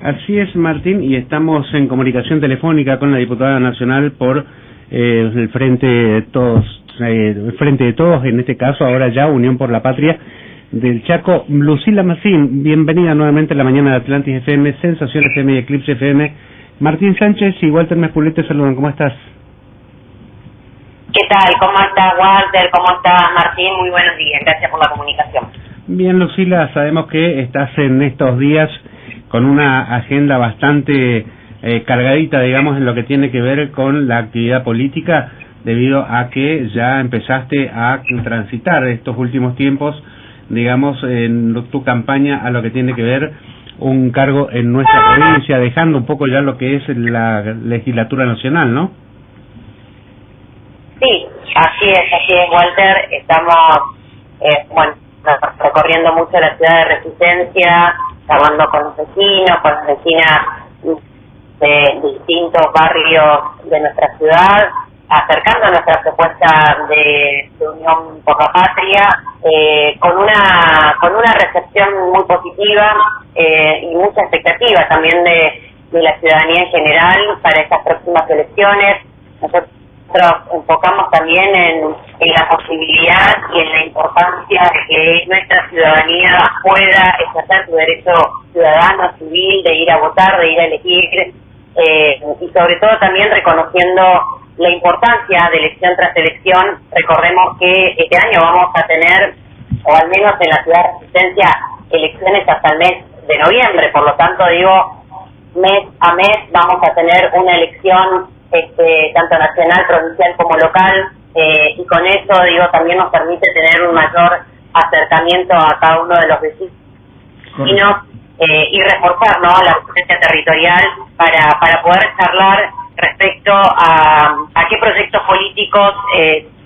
Así es, Martín, y estamos en comunicación telefónica con la diputada nacional por el Frente de Todos, en este caso ahora ya Unión por la Patria del Chaco, Lucila Massín. Bienvenida nuevamente a la mañana de Atlantis FM, Sensación FM y Eclipse FM. Martín Sánchez y Walter Mespulet te saludan, ¿cómo estás? ¿Qué tal? ¿Cómo estás, Walter? ¿Cómo estás, Martín? Muy buenos días, gracias por la comunicación. Bien, Lucila, sabemos que estás en estos días con una agenda bastante cargadita, digamos, en lo que tiene que ver con la actividad política, debido a que ya empezaste a transitar estos últimos tiempos, digamos, en tu campaña a lo que tiene que ver un cargo en nuestra provincia, dejando un poco ya lo que es la legislatura nacional, ¿no? Sí, así es, Walter. Estamos, recorriendo mucho la ciudad de Resistencia, hablando con los vecinos, con las vecinas de distintos barrios de nuestra ciudad, acercando nuestra propuesta de Unión por la Patria, con una recepción muy positiva y mucha expectativa también de la ciudadanía en general para estas próximas elecciones. Nosotros enfocamos también en la posibilidad y en la importancia de que nuestra ciudadanía pueda ejercer su derecho ciudadano, civil, de ir a votar, de ir a elegir, y sobre todo también reconociendo la importancia de elección tras elección. Recordemos que este año vamos a tener, o al menos en la ciudad de Resistencia, elecciones hasta el mes de noviembre, por lo tanto digo, mes a mes vamos a tener una elección tanto nacional, provincial como local, y con eso digo también nos permite tener un mayor acercamiento a cada uno de los vecinos y reforzar, ¿no?, la presencia territorial para poder charlar respecto a qué proyectos políticos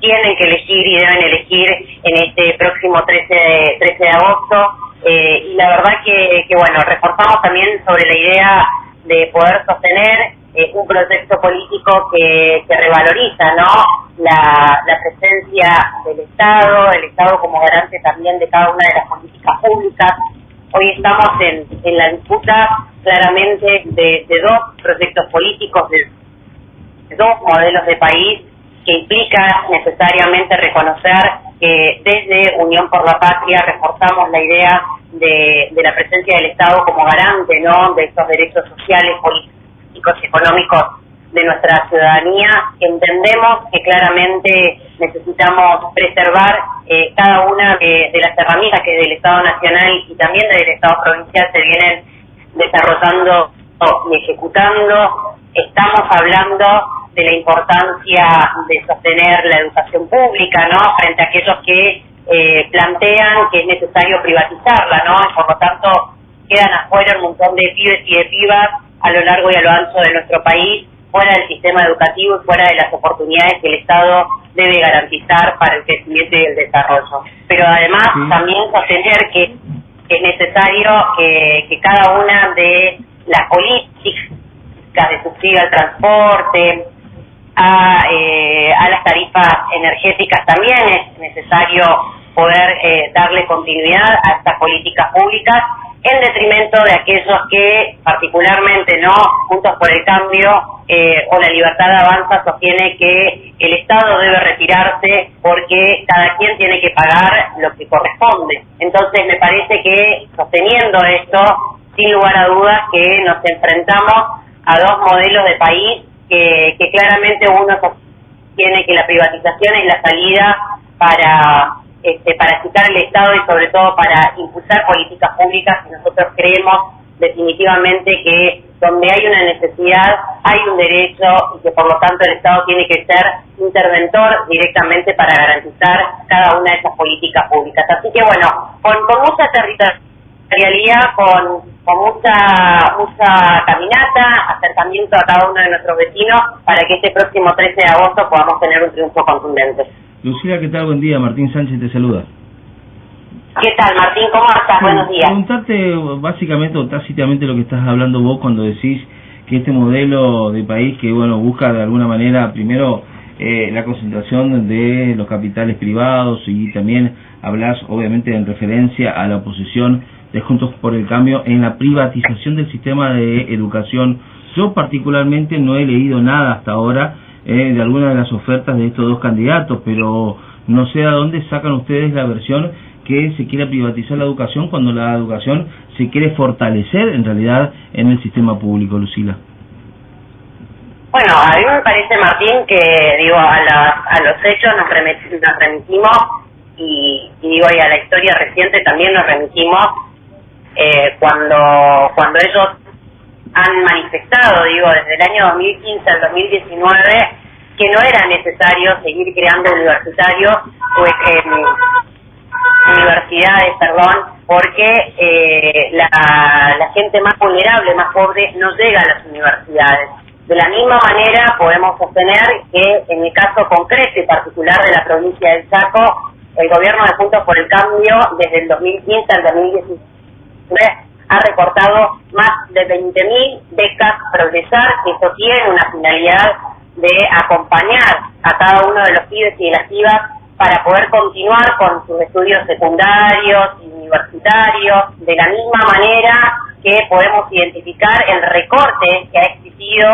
tienen que elegir y deben elegir en este próximo 13 de agosto, y la verdad que bueno, reforzamos también sobre la idea de poder sostener un proyecto político que revaloriza, ¿no?, la presencia del Estado, el Estado como garante también de cada una de las políticas públicas. Hoy estamos en la disputa claramente de dos proyectos políticos, de dos modelos de país, que implica necesariamente reconocer que desde Unión por la Patria reforzamos la idea de la presencia del Estado como garante, ¿no?, de estos derechos sociales, políticos, económicos de nuestra ciudadanía. Entendemos que claramente necesitamos preservar cada una de las herramientas que del Estado Nacional y también del Estado Provincial se vienen desarrollando y ejecutando. Estamos hablando de la importancia de sostener la educación pública, ¿no?, frente a aquellos que plantean que es necesario privatizarla, ¿no?, y por lo tanto quedan afuera un montón de pibes y de pibas a lo largo y a lo ancho de nuestro país, fuera del sistema educativo y fuera de las oportunidades que el Estado debe garantizar para el crecimiento y el desarrollo. Pero además también sostener que es necesario que cada una de las políticas de subsidio al transporte, a las tarifas energéticas, también es necesario poder darle continuidad a estas políticas públicas, en detrimento de aquellos que, particularmente, ¿no?, Juntos por el Cambio o la Libertad Avanza, sostiene que el Estado debe retirarse porque cada quien tiene que pagar lo que corresponde. Entonces me parece que, sosteniendo esto, sin lugar a dudas que nos enfrentamos a dos modelos de país que claramente uno sostiene que la privatización es la salida para quitar el Estado y sobre todo para impulsar políticas públicas, y nosotros creemos definitivamente que donde hay una necesidad hay un derecho y que por lo tanto el Estado tiene que ser interventor directamente para garantizar cada una de esas políticas públicas. Así que bueno, con mucha territorialidad, con mucha caminata, acercamiento a cada uno de nuestros vecinos para que este próximo 13 de agosto podamos tener un triunfo contundente. Lucila, ¿qué tal? Buen día. Martín Sánchez te saluda. ¿Qué tal, Martín? ¿Cómo estás? Buenos días. Preguntarte básicamente o tácitamente lo que estás hablando vos cuando decís que este modelo de país que busca de alguna manera primero la concentración de los capitales privados, y también hablas obviamente en referencia a la oposición de Juntos por el Cambio en la privatización del sistema de educación. Yo particularmente no he leído nada hasta ahora de alguna de las ofertas de estos dos candidatos, pero no sé a dónde sacan ustedes la versión que se quiera privatizar la educación cuando la educación se quiere fortalecer en realidad en el sistema público, Lucila. Bueno, a mí me parece, Martín, que digo a los hechos nos remitimos y digo, y a la historia reciente también nos remitimos cuando ellos han manifestado, digo, desde el año 2015 al 2019 que no era necesario seguir creando universidades, porque la gente más vulnerable, más pobre, no llega a las universidades. De la misma manera podemos sostener que en el caso concreto y particular de la provincia del Chaco, el gobierno de Juntos por el Cambio, desde el 2015 al 2019, ha recortado más de 20.000 becas Progresar, que esto tiene una finalidad de acompañar a cada uno de los pibes y de las pibas para poder continuar con sus estudios secundarios y universitarios, de la misma manera que podemos identificar el recorte que ha existido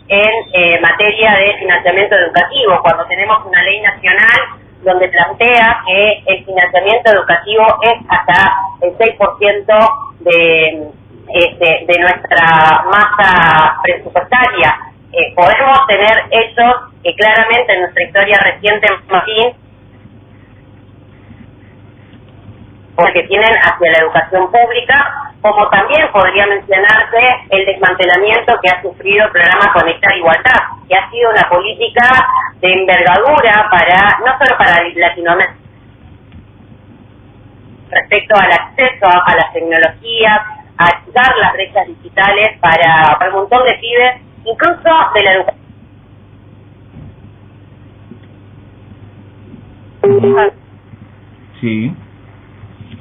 en materia de financiamiento educativo, cuando tenemos una ley nacional donde plantea que el financiamiento educativo es hasta el 6% de nuestra masa presupuestaria. Podemos tener hechos que claramente en nuestra historia reciente, Martín, que tienen hacia la educación pública, como también podría mencionarse el desmantelamiento que ha sufrido el programa Conectar Igualdad, que ha sido una política de envergadura no solo para Latinoamérica, respecto al acceso a las tecnologías, a ayudar las brechas digitales para un montón de pibes, incluso de la educación. Sí.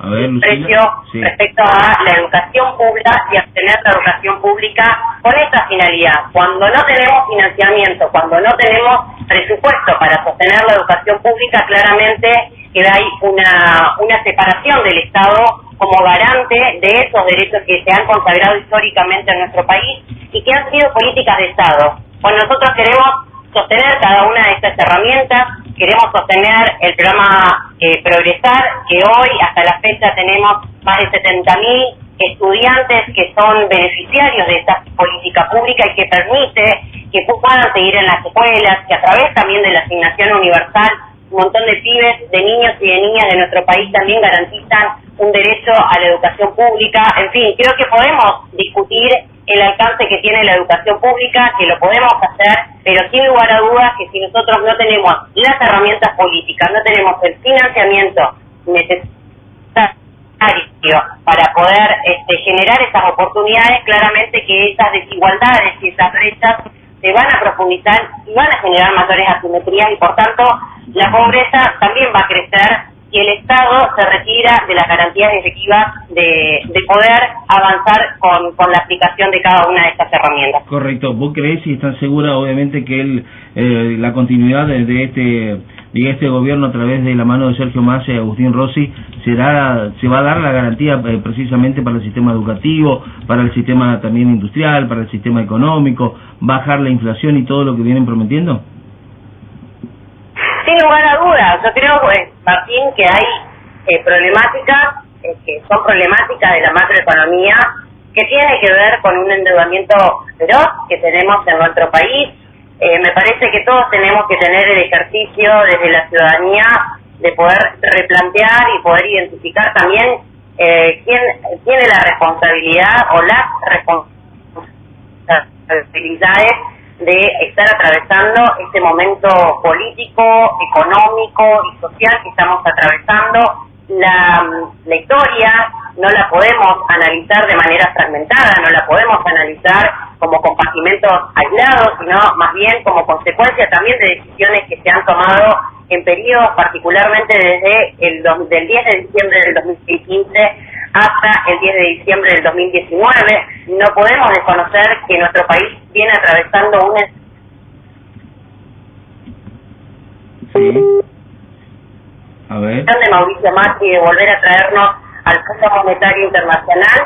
A ver, Lucila. Sí. Respecto a la educación pública y a obtener la educación pública con esta finalidad. Cuando no tenemos financiamiento, cuando no tenemos presupuesto para sostener la educación pública, claramente que hay una separación del Estado como garante de esos derechos que se han consagrado históricamente en nuestro país y que han sido políticas de Estado. Cuando nosotros queremos sostener cada una de estas herramientas, queremos sostener el programa Progresar, que hoy hasta la fecha tenemos más de 70.000 estudiantes que son beneficiarios de esta política pública y que permite que puedan seguir en las escuelas, que a través también de la asignación universal, un montón de pibes, de niños y de niñas de nuestro país también garantizan un derecho a la educación pública. En fin, creo que podemos discutir el alcance que tiene la educación pública, que lo podemos hacer, pero sin lugar a dudas que si nosotros no tenemos las herramientas políticas, no tenemos el financiamiento necesario para poder generar esas oportunidades, claramente que esas desigualdades y esas brechas se van a profundizar y van a generar mayores asimetrías y por tanto la pobreza también va a crecer y el Estado se retira de las garantías efectivas de poder avanzar con la aplicación de cada una de estas herramientas. Correcto. ¿Vos creés y estás segura, obviamente, que la continuidad de este gobierno a través de la mano de Sergio Massa y Agustín Rossi se va a dar la garantía precisamente para el sistema educativo, para el sistema también industrial, para el sistema económico, bajar la inflación y todo lo que vienen prometiendo? Sin lugar a dudas, yo creo, Martín, que hay problemáticas que son problemáticas de la macroeconomía que tiene que ver con un endeudamiento feroz que tenemos en nuestro país. Me parece que todos tenemos que tener el ejercicio desde la ciudadanía de poder replantear y poder identificar también quién tiene la responsabilidad o las responsabilidades de estar atravesando este momento político, económico y social que estamos atravesando. La historia no la podemos analizar de manera fragmentada, no la podemos analizar como compartimentos aislados, sino más bien como consecuencia también de decisiones que se han tomado en periodos, particularmente desde del 10 de diciembre del 2015 hasta el 10 de diciembre del 2019. No podemos desconocer que nuestro país viene atravesando una... Sí. A ver. de Mauricio Macri de volver a traernos al Fondo Monetario Internacional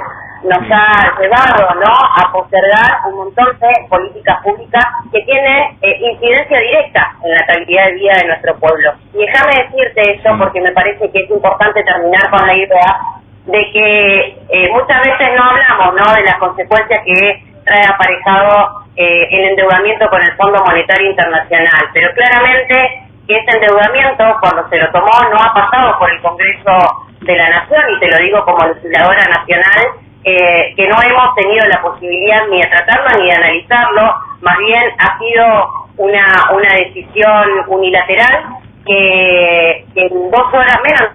nos ha llevado, ¿no?, a postergar un montón de políticas públicas que tienen incidencia directa en la calidad de vida de nuestro pueblo. Y déjame decirte eso porque me parece que es importante terminar con la idea de que muchas veces no hablamos, ¿no?, de las consecuencias que trae aparejado el endeudamiento con el Fondo Monetario Internacional, pero claramente ese endeudamiento, cuando se lo tomó, no ha pasado por el Congreso de la Nación, y te lo digo como legisladora nacional, que no hemos tenido la posibilidad ni de tratarlo ni de analizarlo. Más bien ha sido una decisión unilateral que en 2 horas menos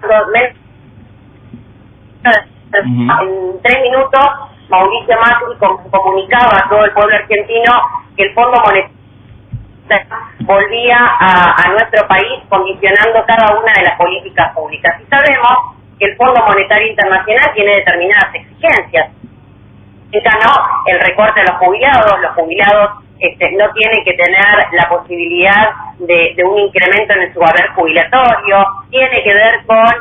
en 3 minutos Mauricio Macri comunicaba a todo el pueblo argentino que el Fondo Monetario volvía a nuestro país condicionando cada una de las políticas públicas. Y sabemos que el Fondo Monetario Internacional tiene determinadas exigencias. El recorte a los jubilados no tienen que tener la posibilidad de un incremento en su haber jubilatorio, tiene que ver con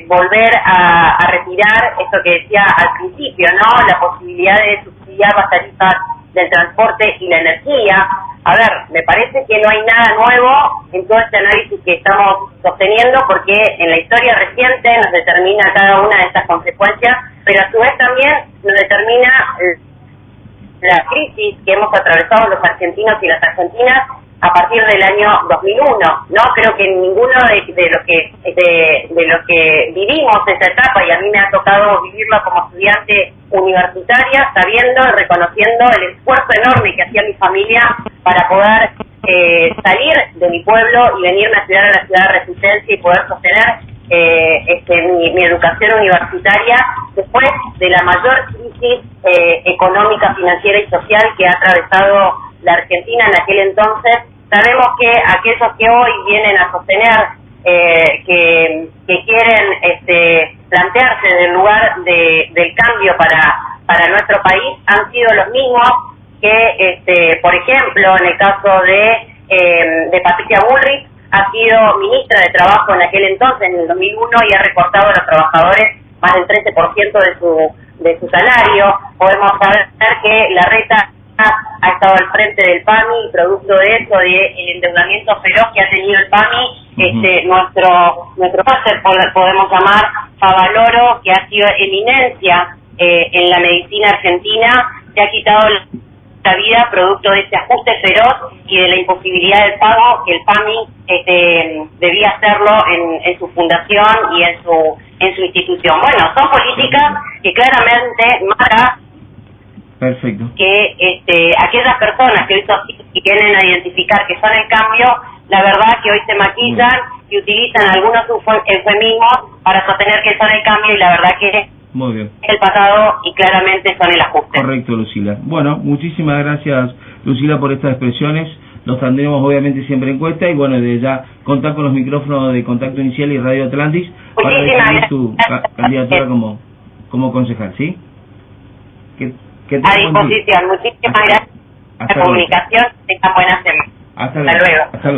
volver a retirar esto que decía al principio, ¿no?, la posibilidad de subsidiar las tarifas del transporte y la energía. A ver, me parece que no hay nada nuevo en todo este análisis que estamos sosteniendo, porque en la historia reciente nos determina cada una de estas consecuencias, pero a su vez también nos determina la crisis que hemos atravesado los argentinos y las argentinas a partir del año 2001. No creo que ninguno de los que vivimos esa etapa, y a mí me ha tocado vivirla como estudiante universitaria, sabiendo y reconociendo el esfuerzo enorme que hacía mi familia para poder salir de mi pueblo y venirme a estudiar a la ciudad de Resistencia y poder sostener mi educación universitaria después de la mayor crisis económica, financiera y social que ha atravesado la Argentina en aquel entonces. Sabemos que aquellos que hoy vienen a sostener que quieren plantearse del lugar del cambio para nuestro país han sido los mismos que, por ejemplo, en el caso de Patricia Bullrich, ha sido ministra de Trabajo en aquel entonces, en el 2001, y ha recortado a los trabajadores más del 13% de su salario. Podemos saber que Larreta ha estado al frente del PAMI, y producto de eso, del endeudamiento feroz que ha tenido el PAMI, nuestro máster, podemos llamar Favaloro, que ha sido eminencia en la medicina argentina, se ha quitado la vida producto de este ajuste feroz y de la imposibilidad del pago que el PAMI debía hacerlo en su fundación y en su institución. Bueno, son políticas que claramente marcan que aquellas personas que hoy vienen a identificar que son el cambio, la verdad que hoy se maquillan y utilizan algunos eufemismos para sostener que son el cambio, y la verdad que muy bien, el pasado y claramente son el ajuste. Correcto, Lucila. Bueno, muchísimas gracias, Lucila, por estas expresiones. Los tendremos obviamente siempre en cuenta, y bueno, de ya contar con los micrófonos de Contacto Inicial y Radio Atlantis para definir tu candidatura como concejal, ¿sí? A disposición. Muchísimas gracias por la comunicación. Tengan buena semana. Hasta luego. Hasta luego.